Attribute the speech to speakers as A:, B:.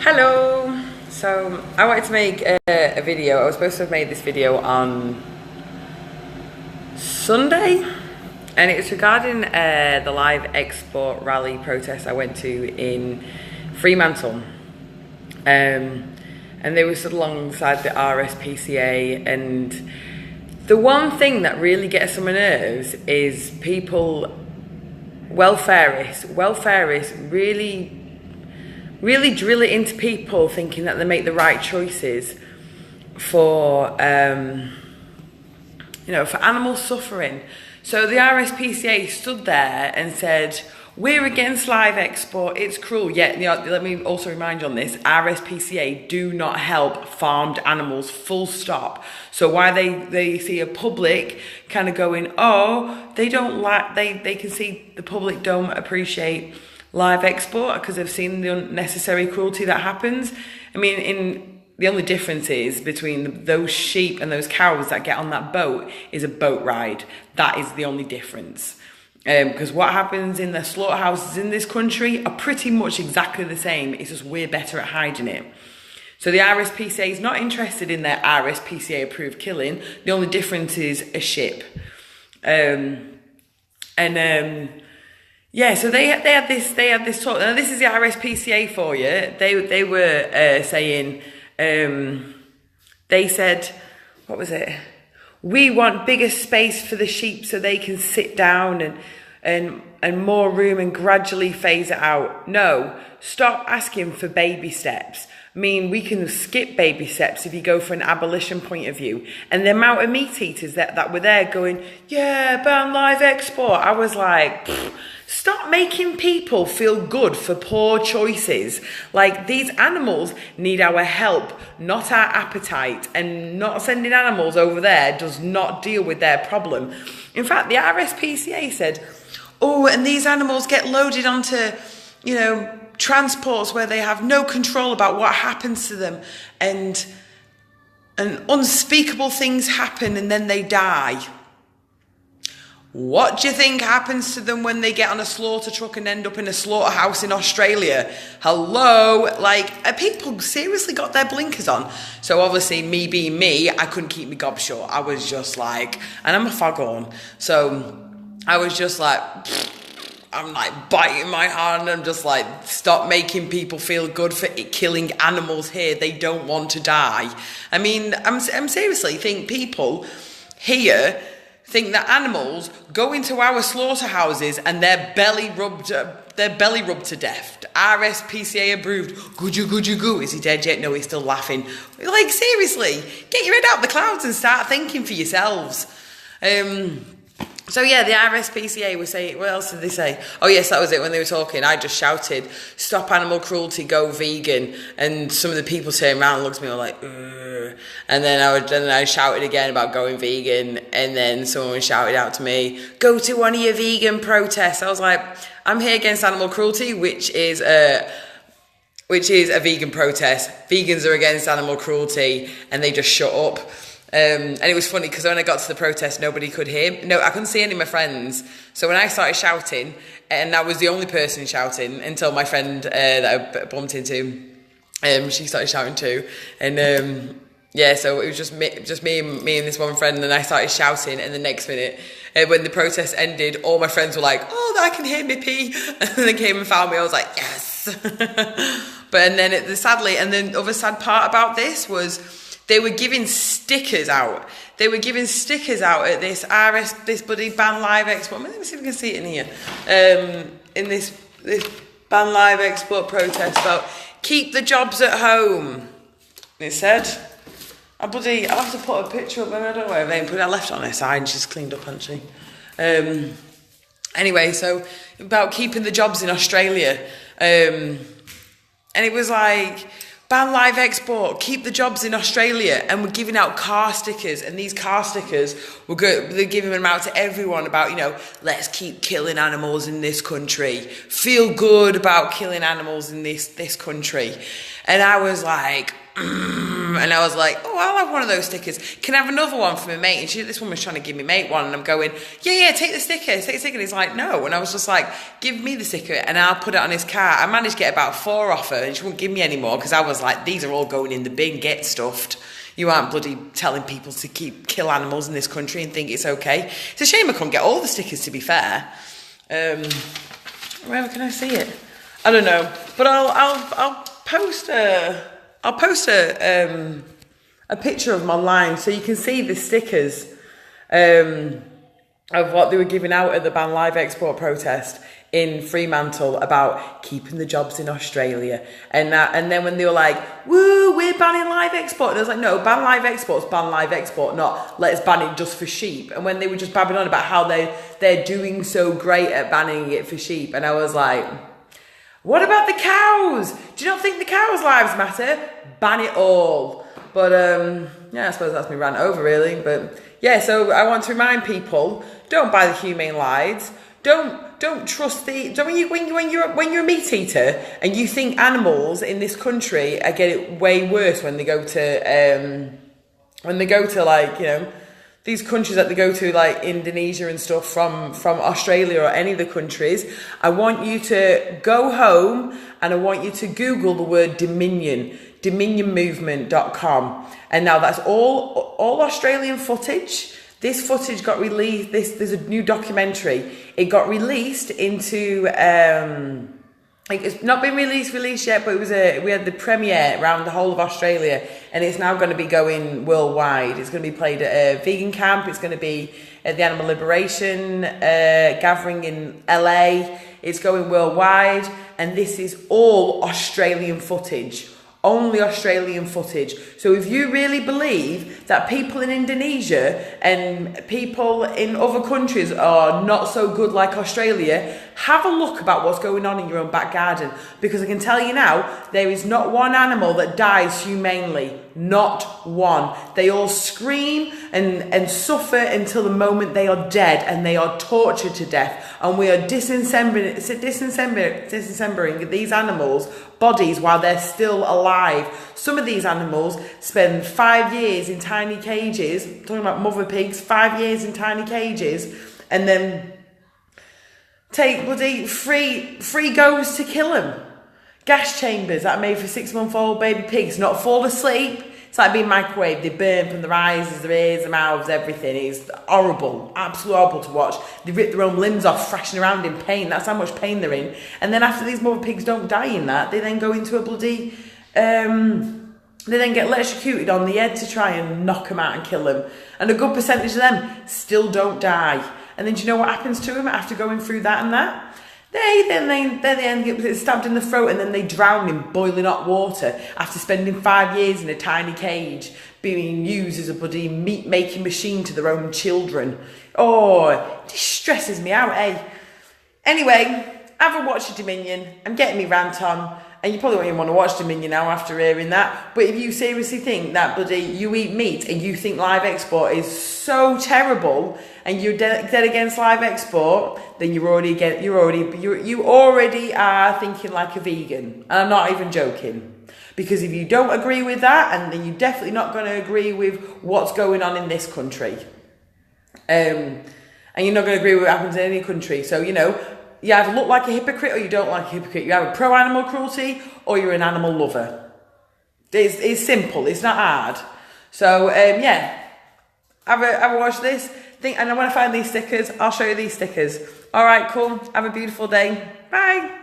A: Hello! So I wanted to make a video. I was supposed to have made this video on Sunday, and it was regarding the live export rally protest I went to in Fremantle. And they were stood alongside the RSPCA, and the one thing that really gets on my nerves is people, welfareists really drill it into people thinking that they make the right choices for, for animal suffering. So the RSPCA stood there and said, we're against live export, it's cruel. Yet, let me also remind you on this, RSPCA do not help farmed animals, full stop. So why they see a public kind of going, oh, they can see the public don't appreciate live export because they've seen the unnecessary cruelty that happens. I mean, the only difference is between those sheep and those cows that get on that boat is a boat ride. That is the only difference. Because what happens in the slaughterhouses in this country are pretty much exactly the same. It's just we're better at hiding it. So the RSPCA is not interested in their RSPCA approved killing. The only difference is a ship. Yeah, so they had this talk. Now this is the RSPCA for you. They were saying, they said, what was it? We want bigger space for the sheep so they can sit down and more room and gradually phase it out. No, stop asking for baby steps. I mean, we can skip baby steps if you go for an abolition point of view. And the amount of meat eaters that were there going, yeah, ban live export. I was like, stop making people feel good for poor choices. Like, these animals need our help, not our appetite. And not sending animals over there does not deal with their problem. In fact, the RSPCA said, oh, and these animals get loaded onto, transports where they have no control about what happens to them, and unspeakable things happen and then they die. What do you think happens to them when they get on a slaughter truck and end up in a slaughterhouse in Australia? Hello? Like, people seriously got their blinkers on. So obviously, me being me, I couldn't keep my gob shut. I was just like, and I'm a foghorn, so I was just like, I'm like biting my hand. I'm just like, stop making people feel good for killing animals here. They don't want to die. I mean, I'm seriously think people here think that animals go into our slaughterhouses and they're belly rubbed to death. RSPCA approved. Good you goo. Is he dead yet? No, he's still laughing. Like, seriously, get your head out the clouds and start thinking for yourselves. So yeah, the RSPCA was saying, what else did they say? Oh yes, that was it when they were talking. I just shouted, stop animal cruelty, go vegan. And some of the people turned around and looked at me like, ugh. And then I shouted again about going vegan. And then someone shouted out to me, go to one of your vegan protests. I was like, I'm here against animal cruelty, which is a vegan protest. Vegans are against animal cruelty, and they just shut up. And it was funny because when I got to the protest, nobody could hear me. No, I couldn't see any of my friends. So when I started shouting, and I was the only person shouting until my friend that I bumped into, she started shouting too. And so it was just me and this one friend, and I started shouting. And the next minute, when the protest ended, all my friends were like, "Oh, I can hear me pee," and then they came and found me. I was like, "Yes!" But the other sad part about this was, they were giving stickers out. They were giving stickers out at this bloody ban live export. Let me see if we can see it in here. In this ban live export protest about keep the jobs at home. It said, I'll have to put a picture up. I don't know where they put it. I left it on her side and she's cleaned up, hasn't she? Anyway, so about keeping the jobs in Australia. And it was like, ban live export, keep the jobs in Australia, and we're giving out car stickers, and these car stickers, they're giving them out to everyone about, let's keep killing animals in this country, feel good about killing animals in this country. And I was like, and I was like, oh, I'll have one of those stickers. Can I have another one for my mate? And this woman was trying to give me mate one, and I'm going, yeah, take the sticker, take the sticker. And he's like, no. And I was just like, give me the sticker, and I'll put it on his car. I managed to get about 4 off her, and she wouldn't give me any more, because I was like, these are all going in the bin, get stuffed. You aren't bloody telling people to kill animals in this country and think it's okay. It's a shame I couldn't get all the stickers, to be fair. Where can I see it? I don't know, but I'll post a picture of them online so you can see the stickers of what they were giving out at the Ban Live Export protest in Fremantle about keeping the jobs in Australia. And then when they were like, woo, we're banning live export. And I was like, no, ban live export's ban live export, not let's ban it just for sheep. And when they were just babbling on about how they're doing so great at banning it for sheep. And I was like, what about the cows? Do you not think the cows' lives matter? Ban it all. But yeah, I suppose that's me rant over really. But yeah, so I want to remind people, don't buy the humane lives. Don't trust the. When you're a meat eater and you think animals in this country are getting way worse when they go to like, you know, these countries that they go to like Indonesia and stuff from Australia or any of the countries. I want you to go home and I want you to Google the word Dominion, dominionmovement.com, and now that's all Australian footage. This footage got released, there's a new documentary. It got released into, it's not been released yet, but we had the premiere around the whole of Australia, and it's now going to be going worldwide. It's going to be played at a vegan camp, it's going to be at the Animal Liberation gathering in LA. It's going worldwide, and this is all Australian footage. Only Australian footage. So if you really believe that people in Indonesia and people in other countries are not so good like Australia, have a look about what's going on in your own back garden. Because I can tell you now, there is not one animal that dies humanely. Not one. They all scream and suffer until the moment they are dead, and they are tortured to death. And we are dismembering these animals' bodies while they're still alive. Some of these animals spend 5 years in tiny cages, talking about mother pigs, 5 years in tiny cages, and then take bloody free goes to kill them. Gas chambers that are made for 6-month-old baby pigs not fall asleep. It's like being microwaved. They burn from their eyes, their ears, their mouths, everything. It's horrible, absolutely horrible to watch. They rip their own limbs off, thrashing around in pain. That's how much pain they're in. And then after these mother pigs don't die in that, they then go into a bloody... they then get electrocuted on the head to try and knock them out and kill them. And a good percentage of them still don't die. And then do you know what happens to them after going through that and that? They end up stabbed in the throat, and then they drown in boiling hot water after spending 5 years in a tiny cage, being used as a bloody meat-making machine to their own children. Oh, it just stresses me out, eh? Anyway, have a watch of Dominion. I'm getting me rant on. And you probably won't even want to watch Dominion now after hearing that. But if you seriously think that bloody you eat meat and you think live export is so terrible and you're dead against live export, then you already are thinking like a vegan. And I'm not even joking. Because if you don't agree with that, and then you're definitely not going to agree with what's going on in this country. And you're not going to agree with what happens in any country. So, you know, you either look like a hypocrite or you don't like a hypocrite. You're either pro-animal cruelty or you're an animal lover. It's simple. It's not hard. So, yeah. Have a watch this. And when I find these stickers, I'll show you these stickers. All right, cool. Have a beautiful day. Bye.